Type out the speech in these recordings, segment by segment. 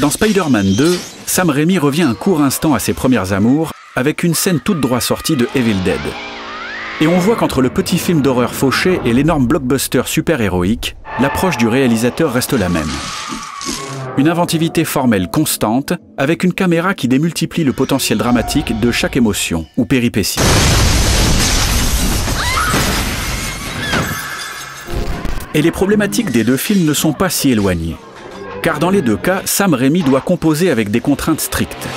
Dans Spider-Man 2, Sam Raimi revient un court instant à ses premières amours avec une scène toute droit sortie de Evil Dead. Et on voit qu'entre le petit film d'horreur fauché et l'énorme blockbuster super-héroïque, l'approche du réalisateur reste la même. Une inventivité formelle constante, avec une caméra qui démultiplie le potentiel dramatique de chaque émotion ou péripétie. Et les problématiques des deux films ne sont pas si éloignées. Car dans les deux cas, Sam Raimi doit composer avec des contraintes strictes.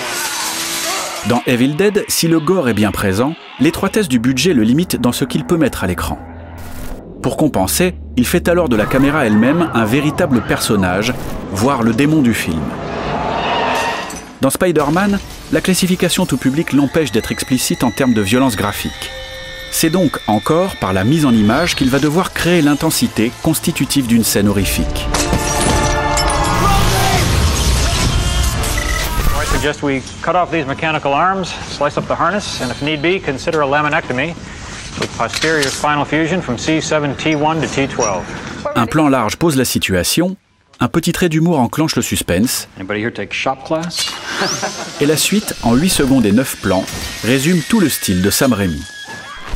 Dans Evil Dead, si le gore est bien présent, l'étroitesse du budget le limite dans ce qu'il peut mettre à l'écran. Pour compenser, il fait alors de la caméra elle-même un véritable personnage, voire le démon du film. Dans Spider-Man, la classification tout public l'empêche d'être explicite en termes de violence graphique. C'est donc encore par la mise en image qu'il va devoir créer l'intensité constitutive d'une scène horrifique. I suggest we cut off these mechanical arms, slice up the harness, and if need be, consider a laminectomy with posterior spinal fusion from C7T1 to T12. Un plan large pose la situation, un petit trait d'humour enclenche le suspense, Anybody here take shop class? et la suite, en 8 secondes et 9 plans, résume tout le style de Sam Raimi.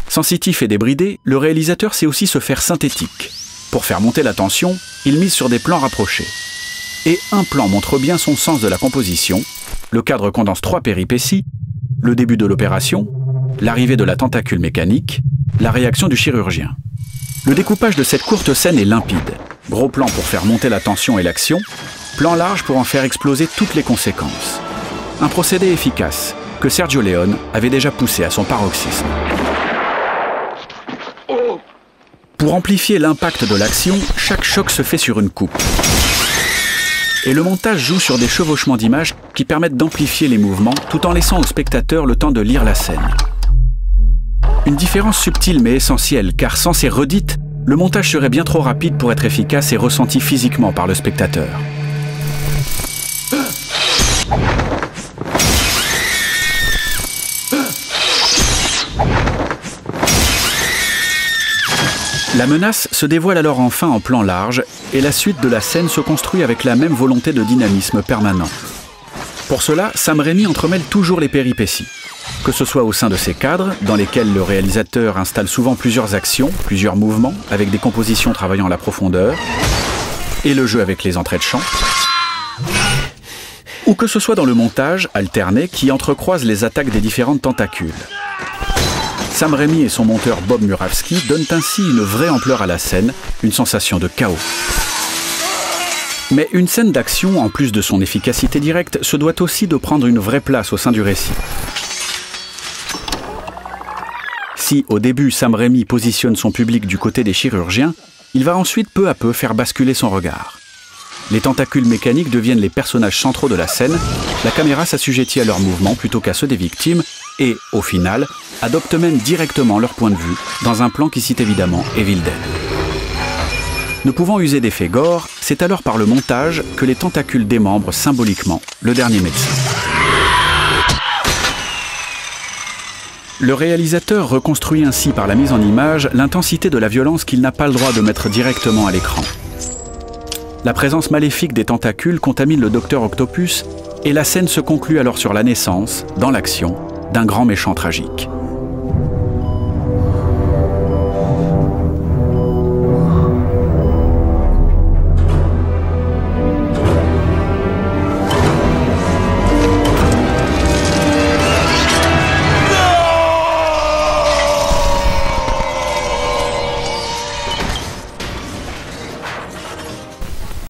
Sensitif et débridé, le réalisateur sait aussi se faire synthétique. Pour faire monter la tension, il mise sur des plans rapprochés. Et un plan montre bien son sens de la composition. Le cadre condense 3 péripéties, le début de l'opération, l'arrivée de la tentacule mécanique, la réaction du chirurgien. Le découpage de cette courte scène est limpide. Gros plan pour faire monter la tension et l'action, plan large pour en faire exploser toutes les conséquences. Un procédé efficace que Sergio Leone avait déjà poussé à son paroxysme. Pour amplifier l'impact de l'action, chaque choc se fait sur une coupe. Et le montage joue sur des chevauchements d'images qui permettent d'amplifier les mouvements tout en laissant au spectateur le temps de lire la scène. Une différence subtile mais essentielle, car sans ces redites, le montage serait bien trop rapide pour être efficace et ressenti physiquement par le spectateur. La menace se dévoile alors enfin en plan large et la suite de la scène se construit avec la même volonté de dynamisme permanent. Pour cela, Sam Raimi entremêle toujours les péripéties. Que ce soit au sein de ses cadres, dans lesquels le réalisateur installe souvent plusieurs actions, plusieurs mouvements, avec des compositions travaillant la profondeur, et le jeu avec les entrées de champ, ou que ce soit dans le montage, alterné, qui entrecroise les attaques des différentes tentacules. Sam Raimi et son monteur Bob Murawski donnent ainsi une vraie ampleur à la scène, une sensation de chaos. Mais une scène d'action, en plus de son efficacité directe, se doit aussi de prendre une vraie place au sein du récit. Si, au début, Sam Raimi positionne son public du côté des chirurgiens, il va ensuite peu à peu faire basculer son regard. Les tentacules mécaniques deviennent les personnages centraux de la scène, la caméra s'assujettit à leurs mouvements plutôt qu'à ceux des victimes, et, au final, adopte même directement leur point de vue, dans un plan qui cite évidemment Evil Dead. Ne pouvant user d'effets gore, c'est alors par le montage que les tentacules démembrent symboliquement le dernier médecin. Le réalisateur reconstruit ainsi par la mise en image l'intensité de la violence qu'il n'a pas le droit de mettre directement à l'écran. La présence maléfique des tentacules contamine le Docteur Octopus et la scène se conclut alors sur la naissance, dans l'action, d'un grand méchant tragique.